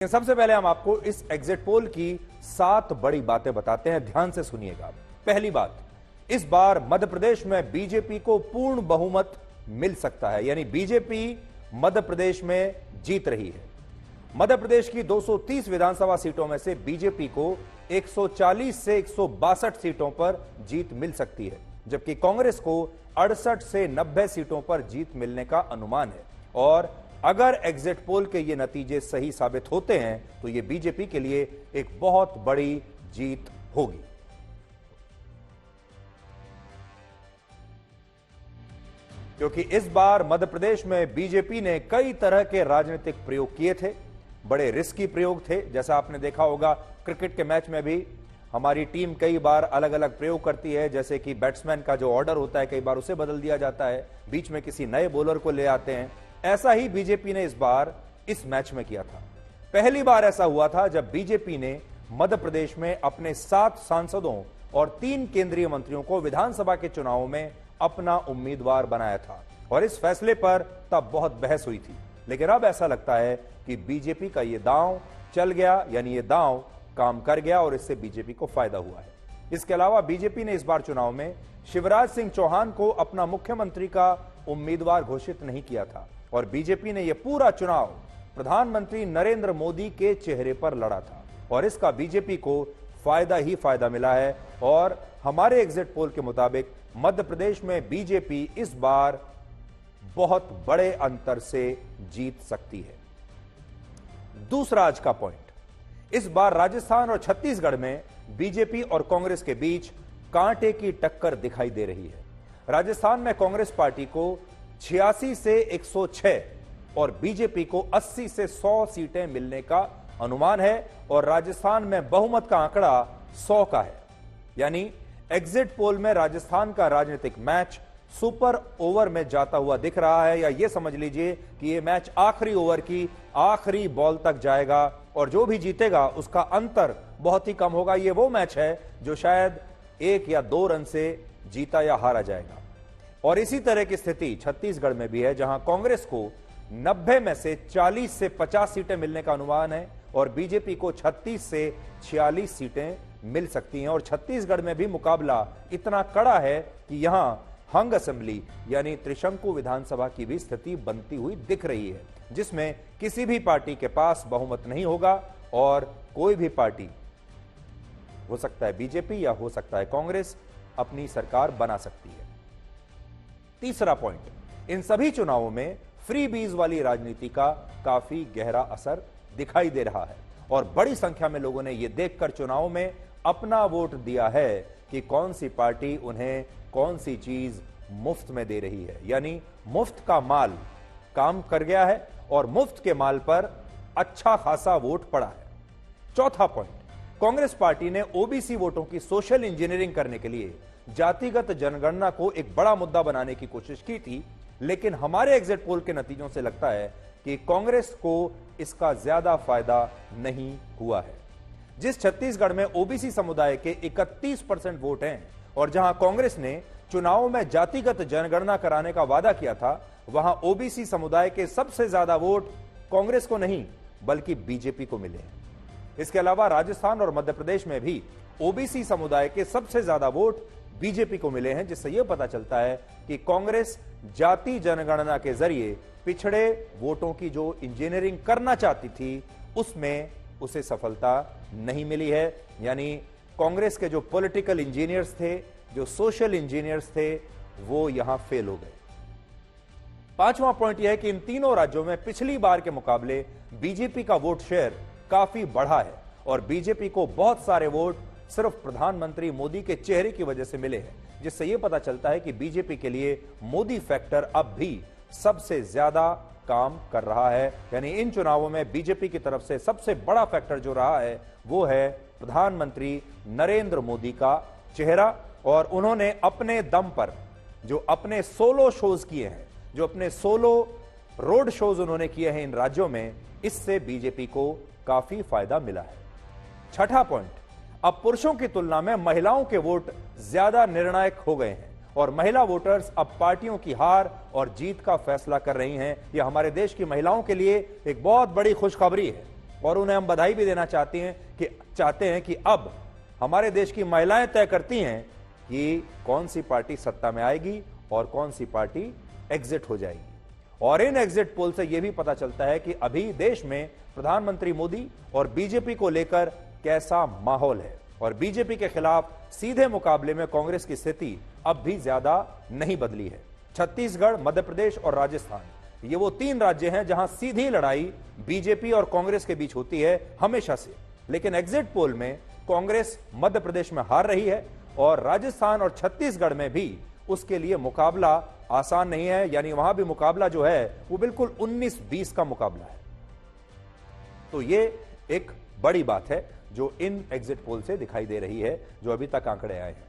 सबसे पहले हम आपको इस एग्जिट पोल की 7 बड़ी बातें बताते हैं, ध्यान से सुनिएगा। पहली बात, इस बार मध्य प्रदेश में बीजेपी को पूर्ण बहुमत मिल सकता है, यानी बीजेपी मध्य प्रदेश में जीत रही है। मध्य प्रदेश की 230 विधानसभा सीटों में से बीजेपी को 140 से 162 सीटों पर जीत मिल सकती है, जबकि कांग्रेस को 68 से 90 सीटों पर जीत मिलने का अनुमान है। और अगर एग्जिट पोल के ये नतीजे सही साबित होते हैं तो ये बीजेपी के लिए एक बहुत बड़ी जीत होगी। क्योंकि इस बार मध्य प्रदेश में बीजेपी ने कई तरह के राजनीतिक प्रयोग किए थे, बड़े रिस्की प्रयोग थे। जैसा आपने देखा होगा क्रिकेट के मैच में भी हमारी टीम कई बार अलग अलग प्रयोग करती है, जैसे कि बैट्समैन का जो ऑर्डर होता है कई बार उसे बदल दिया जाता है, बीच में किसी नए बॉलर को ले आते हैं। ऐसा ही बीजेपी ने इस बार इस मैच में किया था। पहली बार ऐसा हुआ था जब बीजेपी ने मध्य प्रदेश में अपने 7 सांसदों और 3 केंद्रीय मंत्रियों को विधानसभा के चुनाव में अपना उम्मीदवार बनाया था, और इस फैसले पर तब बहुत बहस हुई थी। लेकिन अब ऐसा लगता है कि बीजेपी का यह दांव चल गया, यानी यह दांव काम कर गया और इससे बीजेपी को फायदा हुआ है। इसके अलावा बीजेपी ने इस बार चुनाव में शिवराज सिंह चौहान को अपना मुख्यमंत्री का उम्मीदवार घोषित नहीं किया था, और बीजेपी ने यह पूरा चुनाव प्रधानमंत्री नरेंद्र मोदी के चेहरे पर लड़ा था, और इसका बीजेपी को फायदा ही फायदा मिला है। और हमारे एग्जिट पोल के मुताबिक मध्य प्रदेश में बीजेपी इस बार बहुत बड़े अंतर से जीत सकती है। दूसरा आज का पॉइंट, इस बार राजस्थान और छत्तीसगढ़ में बीजेपी और कांग्रेस के बीच कांटे की टक्कर दिखाई दे रही है। राजस्थान में कांग्रेस पार्टी को 86 से 106 और बीजेपी को 80 से 100 सीटें मिलने का अनुमान है, और राजस्थान में बहुमत का आंकड़ा 100 का है। यानी एग्जिट पोल में राजस्थान का राजनीतिक मैच सुपर ओवर में जाता हुआ दिख रहा है, या यह समझ लीजिए कि यह मैच आखिरी ओवर की आखिरी बॉल तक जाएगा, और जो भी जीतेगा उसका अंतर बहुत ही कम होगा। यह वो मैच है जो शायद 1 या 2 रन से जीता या हारा जाएगा। और इसी तरह की स्थिति छत्तीसगढ़ में भी है, जहां कांग्रेस को 90 में से 40 से 50 सीटें मिलने का अनुमान है, और बीजेपी को 36 से 46 सीटें मिल सकती हैं। और छत्तीसगढ़ में भी मुकाबला इतना कड़ा है कि यहां हंग असेंबली यानी त्रिशंकु विधानसभा की भी स्थिति बनती हुई दिख रही है, जिसमें किसी भी पार्टी के पास बहुमत नहीं होगा, और कोई भी पार्टी, हो सकता है बीजेपी या हो सकता है कांग्रेस, अपनी सरकार बना सकती है। तीसरा पॉइंट, इन सभी चुनावों में फ्री बीज वाली राजनीति का काफी गहरा असर दिखाई दे रहा है, और बड़ी संख्या में लोगों ने यह देखकर चुनाव में अपना वोट दिया है कि कौन सी पार्टी उन्हें कौन सी चीज मुफ्त में दे रही है। यानी मुफ्त का माल काम कर गया है, और मुफ्त के माल पर अच्छा खासा वोट पड़ा है। चौथा पॉइंट, कांग्रेस पार्टी ने ओबीसी वोटों की सोशल इंजीनियरिंग करने के लिए जातिगत जनगणना को एक बड़ा मुद्दा बनाने की कोशिश की थी, लेकिन हमारे एग्जिट पोल के नतीजों से लगता है कि कांग्रेस को इसका ज्यादा फायदा नहीं हुआ है। जिस छत्तीसगढ़ में ओबीसी समुदाय के 31% वोट हैं, और जहां कांग्रेस ने चुनावों में जातिगत जनगणना कराने का वादा किया था, वहां ओबीसी समुदाय के सबसे ज्यादा वोट कांग्रेस को नहीं बल्कि बीजेपी को मिले हैं। इसके अलावा राजस्थान और मध्य प्रदेश में भी ओबीसी समुदाय के सबसे ज्यादा वोट बीजेपी को मिले हैं, जिससे यह पता चलता है कि कांग्रेस जाति जनगणना के जरिए पिछड़े वोटों की जो इंजीनियरिंग करना चाहती थी उसमें उसे सफलता नहीं मिली है। यानी कांग्रेस के जो पॉलिटिकल इंजीनियर्स थे, जो सोशल इंजीनियर्स थे, वो यहां फेल हो गए। पांचवां पॉइंट यह है कि इन तीनों राज्यों में पिछली बार के मुकाबले बीजेपी का वोट शेयर काफी बढ़ा है, और बीजेपी को बहुत सारे वोट सिर्फ प्रधानमंत्री मोदी के चेहरे की वजह से मिले हैं, जिससे यह पता चलता है कि बीजेपी के लिए मोदी फैक्टर अब भी सबसे ज्यादा काम कर रहा है। यानी इन चुनावों में बीजेपी की तरफ से सबसे बड़ा फैक्टर जो रहा है वो है प्रधानमंत्री नरेंद्र मोदी का चेहरा, और उन्होंने अपने दम पर जो अपने सोलो शोज किए हैं, जो अपने सोलो रोड शोज उन्होंने किए हैं इन राज्यों में, इससे बीजेपी को काफी फायदा मिला है। छठा पॉइंट, अब पुरुषों की तुलना में महिलाओं के वोट ज्यादा निर्णायक हो गए हैं, और महिला वोटर्स अब पार्टियों की हार और जीत का फैसला कर रही हैं। यह हमारे देश की महिलाओं के लिए एक बहुत बड़ी खुशखबरी है। और उन्हें हम बधाई भी देना चाहते हैं कि अब हमारे देश की महिलाएं तय करती हैं कि कौन सी पार्टी सत्ता में आएगी और कौन सी पार्टी एग्जिट हो जाएगी। और इन एग्जिट पोल से यह भी पता चलता है कि अभी देश में प्रधानमंत्री मोदी और बीजेपी को लेकर कैसा माहौल है, और बीजेपी के खिलाफ सीधे मुकाबले में कांग्रेस की स्थिति अब भी ज्यादा नहीं बदली है। छत्तीसगढ़, मध्य प्रदेश और राजस्थान, ये वो 3 राज्य हैं जहां सीधी लड़ाई बीजेपी और कांग्रेस के बीच होती है हमेशा से। लेकिन एग्जिट पोल में कांग्रेस मध्य प्रदेश में हार रही है और राजस्थान और छत्तीसगढ़ में भी उसके लिए मुकाबला आसान नहीं है, यानी वहां भी मुकाबला जो है वो बिल्कुल 19-20 का मुकाबला है। तो ये एक बड़ी बात है जो इन एग्जिट पोल से दिखाई दे रही है, जो अभी तक आंकड़े आए हैं।